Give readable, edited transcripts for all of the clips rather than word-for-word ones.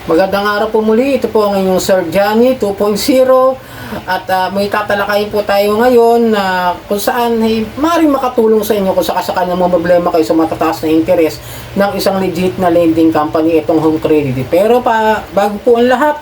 Magandang araw po muli. Ito po ang inyong Sir Johnny 2.0 at may tatalakayin po tayo ngayon na kung saan maaaring makatulong sa inyo kung sakasakali na mga problema kayo sa matataas na interest ng isang legit na lending company, itong Home Credit. Pero bago po ang lahat,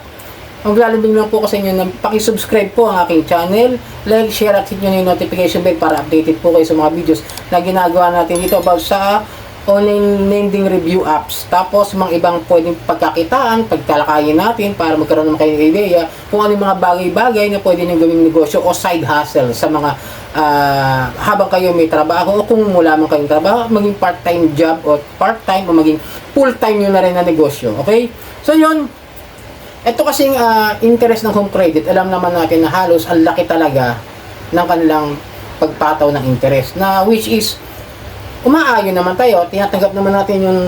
maglalambing lang po ko sa inyo na pakisubscribe po ang aking channel, like, share at hit nyo na yung notification bell para updated po kayo sa mga videos na ginagawa natin dito about sa online lending review apps. Tapos mga ibang pwedeng pagkakitaan, pagtalakayin natin para magkaroon naman kayo ng idea kung ano yung mga bagay-bagay na pwede nyo gawing negosyo o side hustle sa mga habang kayo may trabaho o kung wala man kayong trabaho, maging part-time job o part-time o maging full-time nyo na rin na negosyo. Okay? So yun, ito kasing interest ng Home Credit, alam naman natin na halos ang laki talaga ng kanilang pagpataw ng interest na which is umaayon naman tayo, tinatanggap naman natin yung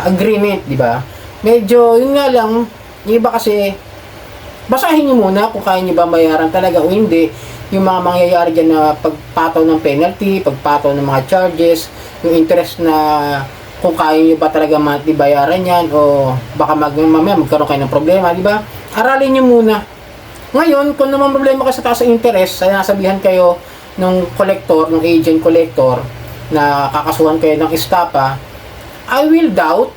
agreement, di ba? Medyo, yun nga lang, yung iba kasi, basahin nyo muna kung kaya nyo ba bayaran talaga o hindi, yung mga mangyayari dyan na pagpataw ng penalty, pagpataw ng mga charges, yung interest na kung kaya nyo ba talaga monthly bayaran yan, o baka mamaya magkaroon kayo ng problema, di ba? Aralin nyo muna. Ngayon, kung naman problema kayo sa taas ng interest, ay nasabihan kayo ng collector, ng agent collector, na kakasuhan kayo ng estapa, I will doubt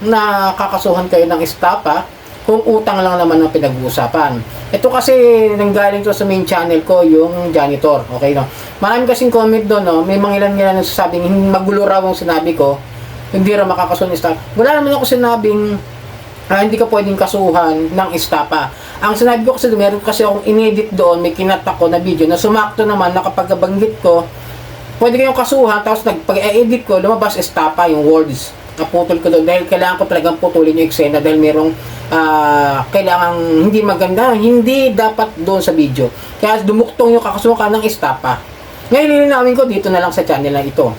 na kakasuhan kayo ng estapa kung utang lang naman ang pinag-uusapan. Ito kasi nanggaling to sa main channel ko, yung janitor. Okay, no? Marami kasing comment doon, no? May mga ilan nagsasabing magulo raw ang sinabi ko, hindi raw makakasuhan ng estapa. Wala naman ako sinabing hindi ka pwedeng kasuhan ng estapa. Ang sinabi ko kasi, meron kasi akong inedit doon, may kinatak ko na video na sumakto naman na kapag banggit ko, pwede kayong kasuhan, tapos pag-edit ko, lumabas estapa yung words. Naputol ko doon dahil kailangan ko talagang putulin yung eksena dahil merong kailangan hindi maganda, hindi dapat doon sa video. Kaya dumuktong yung kakasuhan ng estapa. Ngayon, lilinawin ko dito na lang sa channel na ito.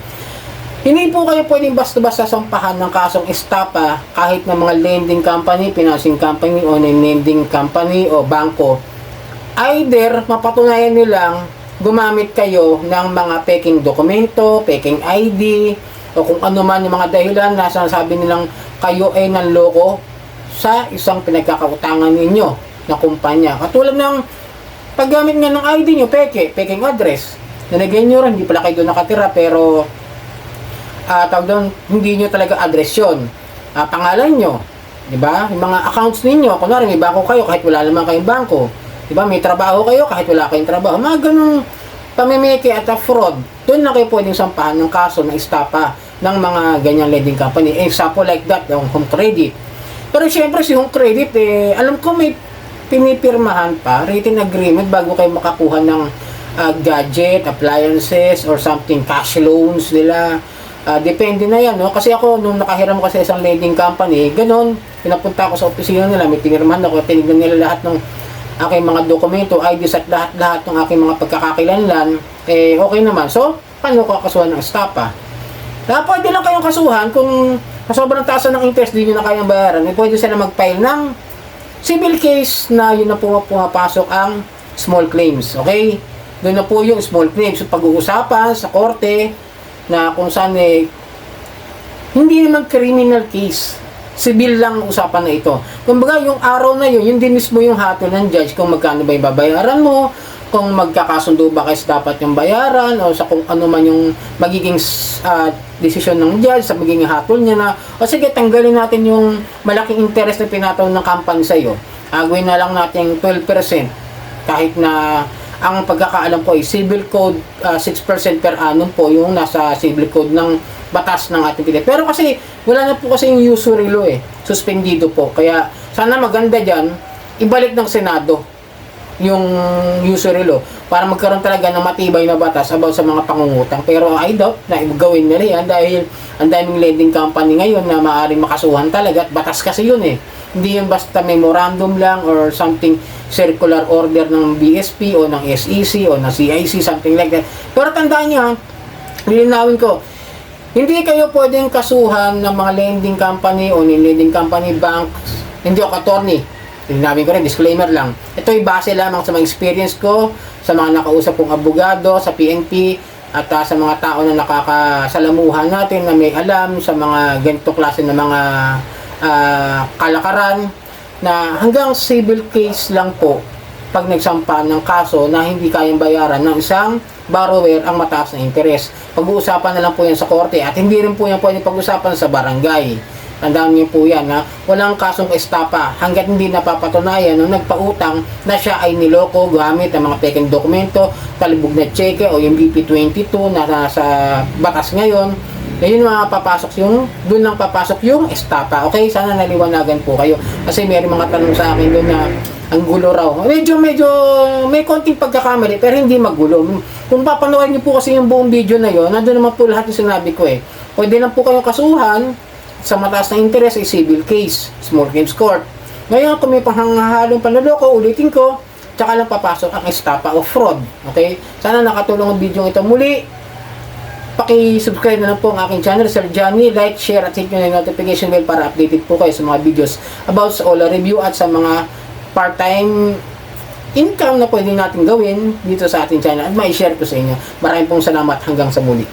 Hindi po kayo pwedeng basta-basta sampahan ng kasong estapa kahit na mga lending company, financing company, o lending company, o bangko. Either mapatunayan nilang gumamit kayo ng mga peking dokumento, peking ID, o kung ano man yung mga dahilan na sinasabi nilang kayo ay nanloko sa isang pinagkakautangan ninyo na kumpanya. Katulad ng paggamit nga ng ID nyo, peking address. Nalagyan nyo rin, hindi pala kayo doon nakatira, pero tawag doon, hindi nyo talaga address yun. Pangalan nyo, di ba? Yung mga accounts ninyo, kunwari may bangko kayo kahit wala naman kayong bangko. Diba, may trabaho kayo kahit wala kayong trabaho. Mga ganung pamimiki at fraud. Doon na kayo pwedeng sampahan ng kaso na estapa ng mga ganyang lending company. Example like that, yung Home Credit. Pero syempre si Home Credit, alam ko may pinipirmahan pa, written agreement bago kayo makakuha ng gadget, appliances, or something, cash loans nila. Depende na yan, no? Kasi ako, nung nakahiram ko sa isang lending company, ganun, pinapunta ako sa opisina nila, may pinirmahan ako, tinignan nila lahat ng aking mga dokumento, IDs at lahat-lahat ng aking mga pagkakakilanlan, okay naman. So, paano ko kasuhan ng estapa? Pwede lang kayong kasuhan kung sobrang taas ng interest, di nyo na kayang bayaran. Pwede sila mag-file ng civil case na yun na pumapasok ang small claims. Okay? Doon na po yung small claims. So, pag-uusapan sa korte na kung saan hindi naman criminal case. Civil lang usapan na ito. Kumbaga, yung araw na yun din mismo yung hatol ng judge kung magkano ba yung babayaran mo, kung magkakasundo ba kayo dapat yung bayaran, o sa kung ano man yung magiging desisyon ng judge sa magiging hatol niya na, o sige, tanggalin natin yung malaking interest na pinataw ng company sa'yo. Gawin na lang natin 12%. Kahit na ang pagkakaalam ko ay civil code 6% per annum po yung nasa civil code ng batas ng ating Pilipinas. Pero kasi wala na po kasi yung usury law suspendido po. Kaya sana maganda dyan, ibalik ng Senado yung usury law para magkaroon talaga ng matibay na batas about sa mga pangungutang. Pero I doubt na gawin nila yan dahil ang daming lending company ngayon na maaaring makasuhan talaga at batas kasi yun Hindi yun basta memorandum lang or something circular order ng BSP o ng SEC o ng CIC, something like that. Pero tandaan nyo, lilinawin ko, hindi kayo pwedeng kasuhan ng mga lending company o ng lending company banks. Hindi ako attorney. Sinabi ko rin, disclaimer lang. Ito ay base lamang sa mga experience ko, sa mga nakausap kong abogado, sa PNP, at sa mga tao na nakakasalamuhan natin na may alam sa mga ganito klase ng mga kalakaran na hanggang civil case lang po pag nagsampa ng kaso na hindi kayang bayaran ng isang borrower ang mataas na interes. Pag-uusapan na lang po yan sa korte at hindi rin po yan pwede pag-usapan sa barangay. Tandaan niyo po yan na walang kasong estapa hanggat hindi napapatunayan nung nagpautang na siya ay niloko gamit ang mga peking dokumento, talibog na cheque o yung BP22 na nasa batas ngayon. Yun doon lang papasok yung estapa. Okay, sana naliwanagan po kayo. Kasi may mga tanong sa akin doon na ang gulo raw. Medyo may konting pagkakamali pero hindi magulo. Kung papanoorin niyo po kasi yung buong video na yon, nandun naman po lahat yung sinabi ko eh. Pwede lang po kayong kasuhan sa mataas na interest ay civil case, small claims court. Ngayon, kung may panghahalong panloloko, ulitin ko, tsaka lang papasok ang estapa o fraud. Okay? Sana nakatulong ang video ito. Muli, paki-subscribe na lang po ang aking channel, Sir Johnny. Like, share at hit nyo na yung notification bell para updated po kayo sa mga videos about sa OLA review at sa mga part-time income na pwede natin gawin dito sa ating channel at mai-share ko sa inyo. Maraming pong salamat hanggang sa muli.